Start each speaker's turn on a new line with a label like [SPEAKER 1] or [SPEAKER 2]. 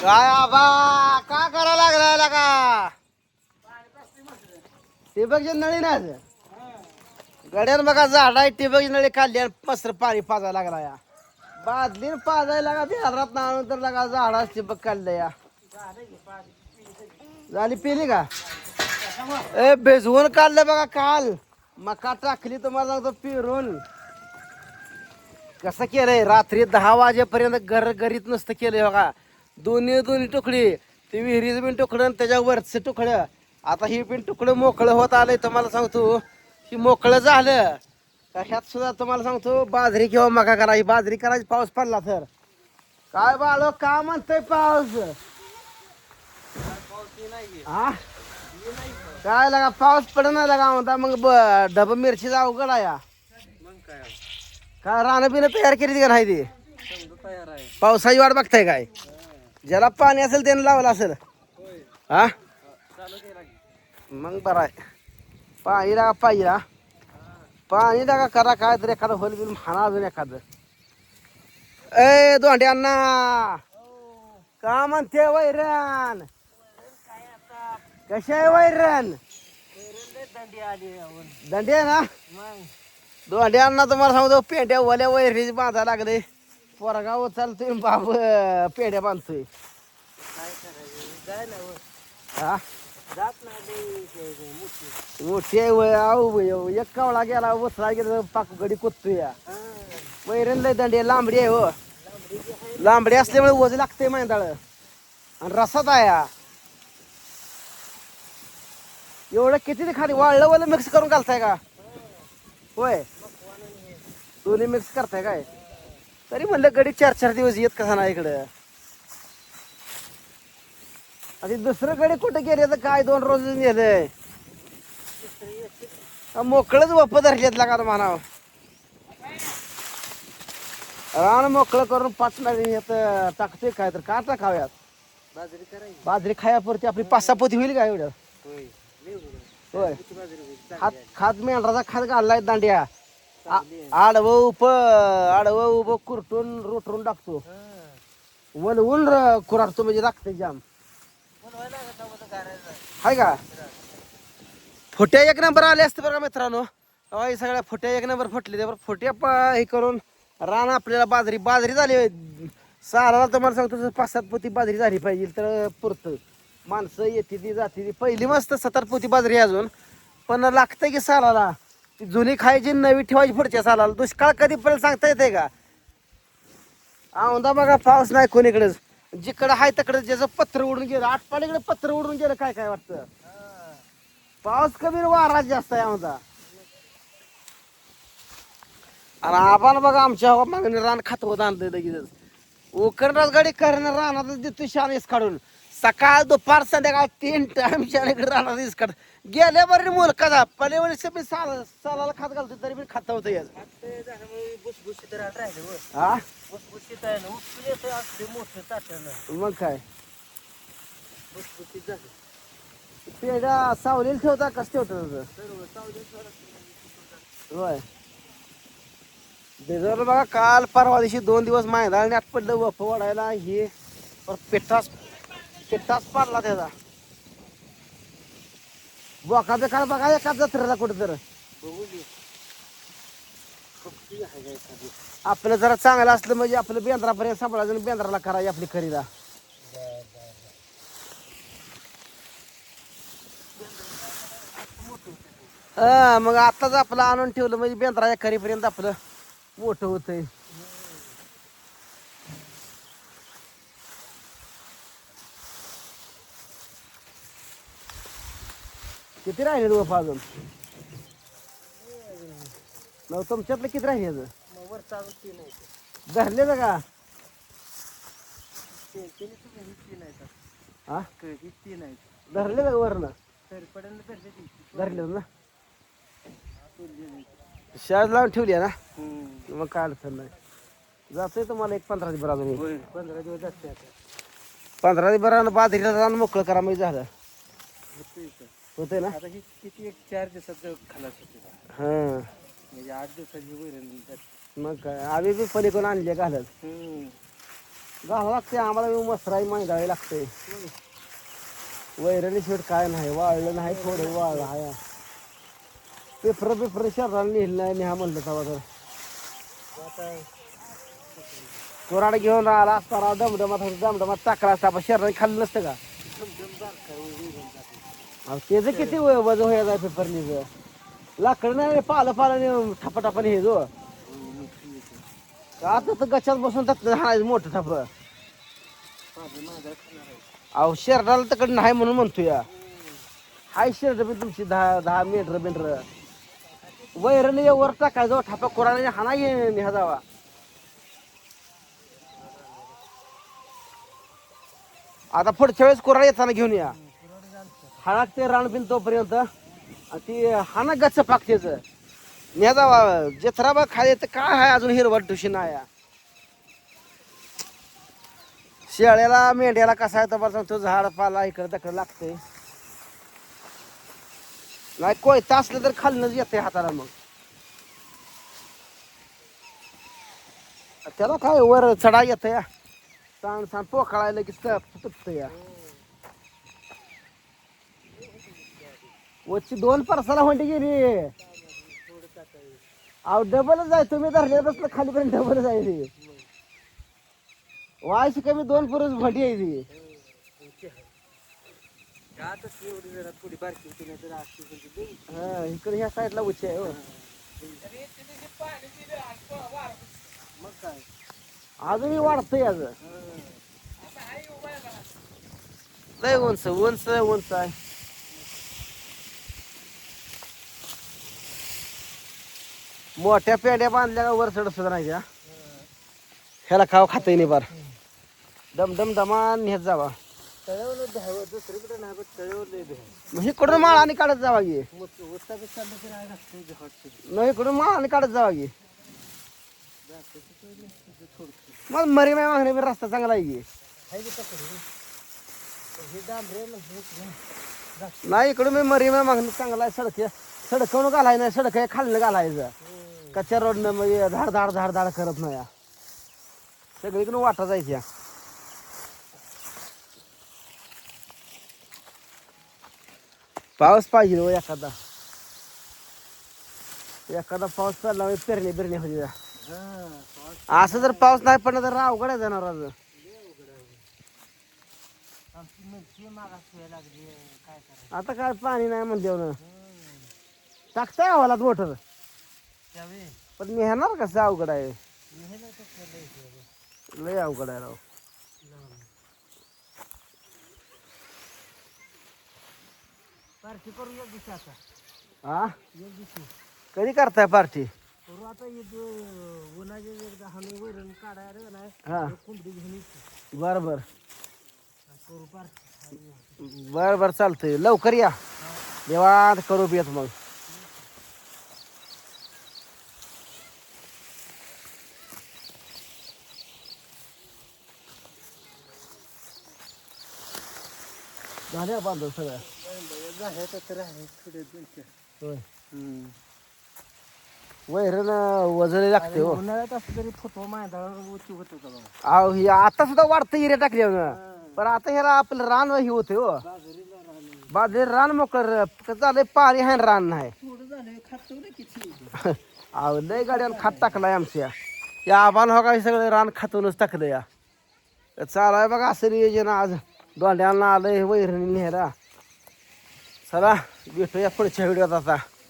[SPEAKER 1] काय आबा का करा लागलाय का टिबकची नळी ना गड्यान बघा झाडा टिबकची नळी काढली आणि पसर पाणी पाजायला लागला या बादलीन पाजायला लागा बिहारात नंतर लागा झाडा टिबक काढलं या झाली पिली का ए भिजवून काढलं बघा काल मका टाकली तुम्हाला सांगतो पिरून कसं केलंय रात्री 10 वाजेपर्यंत घरीत नसतं केलंय बघा दोन्ही तुकडी ते विहिरीचं बिन तुकडं आणि त्याच्या वरचं तुकडं आता ही बिन तुकडं मोकळं होत आलंय तुम्हाला सांगतो ही मोकळं झालं का ह्यात सुद्धा तुम्हाला सांगतो बाजरी किंवा मका करायची बाजरी करायची पाऊस पडला तर काय बाळो का म्हणतोय पाऊस हा काय लागा पाऊस पडणार लागा म्हणता मग डब मिरचीचा अवघड आहे काय रानं बिनं तयार केली का नाही ती पावसाची वाट बघताय काय ज्याला पाणी असेल त्याने लावलं असेल हा मग बरं आहे पाणी लागा पाहिजे पाणी लागा करा काय तर एखादं होल बिल म्हणा अजून एखादं ए दोंडे अण्णा का म्हणते वैरण कशा आहे वैरण दंडी आहे ना दोंड्या अण्णा तुम्हाला सांगतो पेंड्या ओल्या वैरीची बांधा लागले पोरगाव चालतोय बाब पेंड्या बांधतोय हा मोठी आहे वय आहो एक कावळा गेला उचला गेला पाक गडी कोततोय या वैरण लय दंडी लांबडी आहे हो लांबडी असल्यामुळे वज लागते मैंदाळ आणि रसात आहे एवढं किती खाली वाळलं वाळलं मिक्स करून घालताय का होय दोन्ही मिक्स करताय काय तरी म्हणलं गडी 4-4 दिवस येत कसा ना इकडं आणि दुसरं गडी कुठं गेले तर काय 2 रोज गेलंय मोकळच वप धरलेत लागा म्हणावं रान मोकळं करून 5 महिने टाकतोय काय तर का टाकाव्यात बाजरी खायापुरती आपली 5-6 पोती होईल का एवढं होय खात मेंढराचा खात घाललाय दांड्या आडवं उभं कुरटून रोटरून टाकतो वलवून कुराडतो म्हणजे लागते जाम हाय का फुट्या 1 नंबर आले असते बरं का मित्रांनो हे सगळ्या फुट्या 1 नंबर फुटले त्या फुट्या हे करून रान आपल्याला बाजरी झाली साराला तुम्हाला सांगतो 5-7 पोती बाजरी झाली पाहिजे तर पुरतं माणसं येते ती जाते ती पहिली मस्त 7 पोती बाजरी अजून पण लागतंय की सालाला ती जुनी खायची नवी ठेवायची पुढच्या सालाला दुष्काळ कधी पण सांगता येते का औंदा बघा पाऊस नाही कोणीकडेच जिकडं आहे तिकडं ज्याचं पत्र उडून गेलं आटपाडीकडे पत्र उडून गेलं काय वाटतं पाऊस कमी वारा जास्त आहे औंदा आणि आबाला बघा आमच्या मागणी रान खात होत आणलं लगेच उकरणाच गाडी करणार रानातच देतो शानेस काढून सकाळ दुपार संध्याकाळ 3 टाइम शानेकडे रानात दिस काढ गेल्या बरे मुलकाचा पलेवणी सगळी सालाला खात घालतो तरी पण खाता होतं याच हा मग काय पेढा सावलीला ठेवता कसं ठेवता होय भिजवलं बघा काल परवा दिवशी 2 दिवस मैदान आत पडलं वफ वाढायला हे पिठास पडला त्याचा बोका बेकार बघा एका जत्रेला कुठं तर आपलं जरा चांगलं असलं म्हणजे आपलं बेंद्रापर्यंत सांभाळायचं आणि बेंद्राला करायची आपली खरीदा हा मग आताच आपलं आणून ठेवलं म्हणजे बेंद्राच्या खरीपर्यंत आपलं मोठं होतंय किती राहिले बापा अजून तुमच्यातलं किती राहिले धरले का हा धरले का वरनं धरले ना शाळेत लावून ठेवली आहे ना मग काय अडचण नाही जातोय तुम्हाला 1-15 दिवस अजून 15 दिवस जाते 15 दिवस बाजरीला रान मोकळं करा म्हणजे झालं होते ना किती 4 दिवसात खलास होते हा म्हणजे 8 दिवसाची वैरण मग काय आम्ही बी पलीकडून आणले घालत घालावं लागते आम्हाला मसराई मांगावी लागते. वैरणी शेट काय नाही वाळलं नाही थोडं वाळलं आहे. पेपर शहराला नेलं नाही नेहा म्हणलं तेव्हा तर कोराड घेऊन आला असता दमदमात टाकला असता आपण शहराने खाल्लं नसतं का. त्याचं किती वजन व्हायचं पेपरनीचं लाकड नाही पालं ठपाठापाने हे जो आता तर गच्च्यात बसून टाकतं हाणायचं मोठं ठप. अहो शर्टाला तिकडं नाही म्हणून म्हणतो या. हाय शर्ट बी तुमची 10 मीटर बिंटर वैरणी वर टाकायचं ठपा कोराने हाना ह्या जावा. आता पुढच्या वेळेस कोराड येताना घेऊन या. हाणाक ते रानबिन तोपर्यंत ती हाना गच्च पाकतेच न्या जावा. जत्रा बा खाली तर काय आहे अजून हिरवट ठुशी नाही. शेळ्याला मेंढ्याला कसा आहे तर सांगतो झाड पाला इकडे तकडे लागते. नाही कोयता असलं तर खालनच येते हाताला. मग त्याला काय वर चढा येत या सांग पोखळायला की तुटत या. वरची 2 परसाला म्हणते गेली. अहो डबलच जाय तुम्ही धरले बसलं खालीपर्यंत डबल जायली. वायची कमी 2 पुरुष भटी आहे ती. इकडे ह्या साईडला उची आहे. मग काय अजूनही वाढतंय आज लय उंच उंच उंच आहे. मोठ्या पेंड्या बांधल्या का वर चढ सुद्धा नाही त्या. ह्याला खाव खातही नाही बार दम दमान ह्यात जावा. दुसरीकडे नाही इकडून माळ आणि काढत जावा गे. नाही इकडून माळ आणि काढत जावा गे. मग मरी माय मागणे रस्ता चांगला आहे की नाही. इकडून मी मरी माय मागणे चांगला आहे. सडकवून घालाय नाही सडक आहे खाल्लं घालायचं. कच्च्या रोडनं मग धाड धाड करत नाही. सगळीकडून वाटा जायच्या. पाऊस पाहिजे हो एखादा पाऊस पडला पेरणी बिरणी होती. असं जर पाऊस नाही पडला तर अवघड आहे जनावरांचं. आता काय पाणी नाही म्हणते टाकताय हवालात मोटर पण नेणार कसं अवघड आहे. लय अवघड आहे राव. हा कधी करताय पार्टी. हा बर चालतंय लवकर या. देवा करू बेत मग. झाल्या बांधव सगळ्या वैरण वजन लागते हो. उन्हाळ्यात असं तरी फुटवा आता सुद्धा वाढतं हिरे टाकले पण आता ह्याला आपलं रान ही होते हो. बाजरी रान मोकळ झालंय पाणी आहे रान नाही. अहो लय गाड्याला खात टाकलाय आमच्या या आबान हो काय सगळं रान खातूनच टाकलं या. चालाय बघा असं नियोजन आज दोंड्याला आलंय वैरण न्यायला. चला भेटूया पुढच्या व्हिडिओत आता.